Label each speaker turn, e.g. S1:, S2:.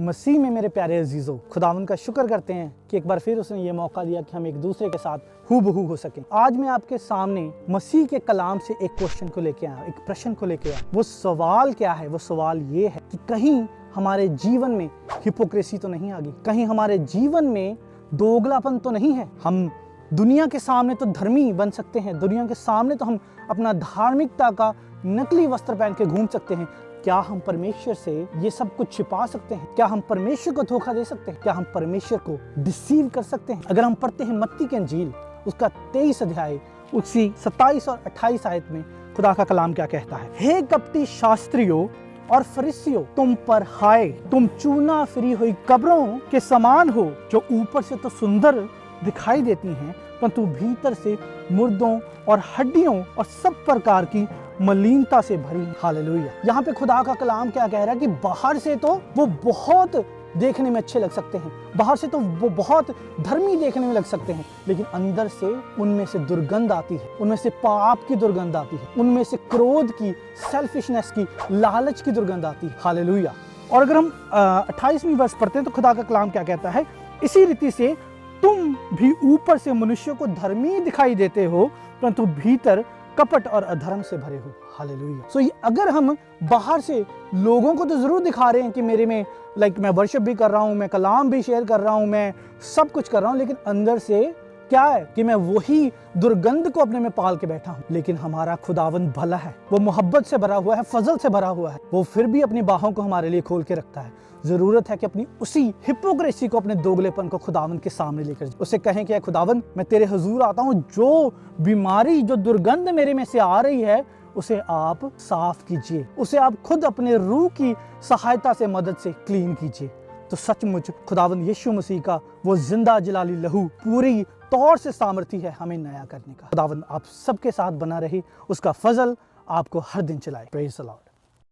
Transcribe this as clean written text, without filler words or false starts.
S1: मसीह में मेरे प्यारे अजीजों, खुदावन का शुक्र करते हैं कि एक बार फिर उसने ये मौका दिया कि हम एक दूसरे के साथ हूबहू हो सकें। आज मैं आपके सामने मसीह के कलाम से एक क्वेश्चन को लेके आया, एक प्रश्न को लेके आया। वो सवाल क्या है? वो सवाल ये है कि कहीं हमारे जीवन में हिपोक्रेसी तो नहीं आ गई? कहीं हमारे जीवन में दोगलापन तो नहीं है? हम दुनिया के सामने तो धर्मी बन सकते हैं, दुनिया के सामने तो हम अपना धार्मिकता का नकली वस्त्र पहन के घूम सकते हैं। क्या हम परमेश्वर से ये सब कुछ छिपा सकते हैं? क्या हम परमेश्वर को धोखा दे सकते हैं? क्या हम परमेश्वर को डिसीव कर सकते हैं? अगर हम पढ़ते हैं मत्ती की अंजील उसका 23 अध्याय उसी 27 और 28 आयत में खुदा का कलाम क्या कहता है? हे कपटी शास्त्रियों और फरीसियों, तुम पर हाय, तुम चूना फिरी हुई कब्रों के समान हो, जो ऊपर से तो सुंदर दिखाई देती हैं परंतु भीतर से मुर्दों और हड्डियों और सब प्रकार की मलिनता से भरी। हालेलुया। यहाँ पे खुदा का कलाम क्या कह रहा है कि बाहर से तो वो बहुत देखने में अच्छे लग सकते हैं, बाहर से तो वो बहुत धर्मी देखने में लग सकते हैं, लेकिन अंदर से उनमें से दुर्गंध आती है, उनमें से पाप की दुर्गंध आती है, उनमें से क्रोध की, सेल्फिशनेस की, लालच की दुर्गंध आती है। हालेलुया। और अगर हम 28वीं वर्ष पढ़ते हैं तो खुदा का कलाम क्या कहता है? इसी रीति से तुम भी ऊपर से मनुष्यों को धर्मी दिखाई देते हो परंतु भीतर कपट और अधर्म से भरे हो। हालेलुया। सो अगर हम बाहर से लोगों को तो जरूर दिखा रहे हैं कि मेरे में मैं वर्शिप भी कर रहा हूं, मैं कलाम भी शेयर कर रहा हूं, मैं सब कुछ कर रहा हूं, लेकिन अंदर से क्या है कि मैं वही दुर्गंध को अपने में पाल के बैठा हूं। लेकिन हमारा खुदावन भला है, वो मोहब्बत से भरा हुआ है, फजल से भरा हुआ है, वो फिर भी अपनी बाहों को हमारे लिए खोल के रखता है। जरूरत है कि अपनी उसी हिपोक्रेसी को, अपने दोगलेपन को खुदावन के सामने लेकर उसे कहें कि खुदावन, मैं तेरे हुजूर आता हूं, जो बीमारी, जो दुर्गंध मेरे में से आ रही है उसे आप साफ कीजिए, उसे आप खुद अपने रूह की सहायता से, मदद से क्लीन कीजिए। तो सचमुच खुदावन यीशु मसीह का वो जिंदा जलाली लहू पूरी तौर से सामर्थी है हमें नया करने का। खुदावन आप सबके साथ बना रहे, उसका फजल आपको हर दिन चलाए। Praise the Lord.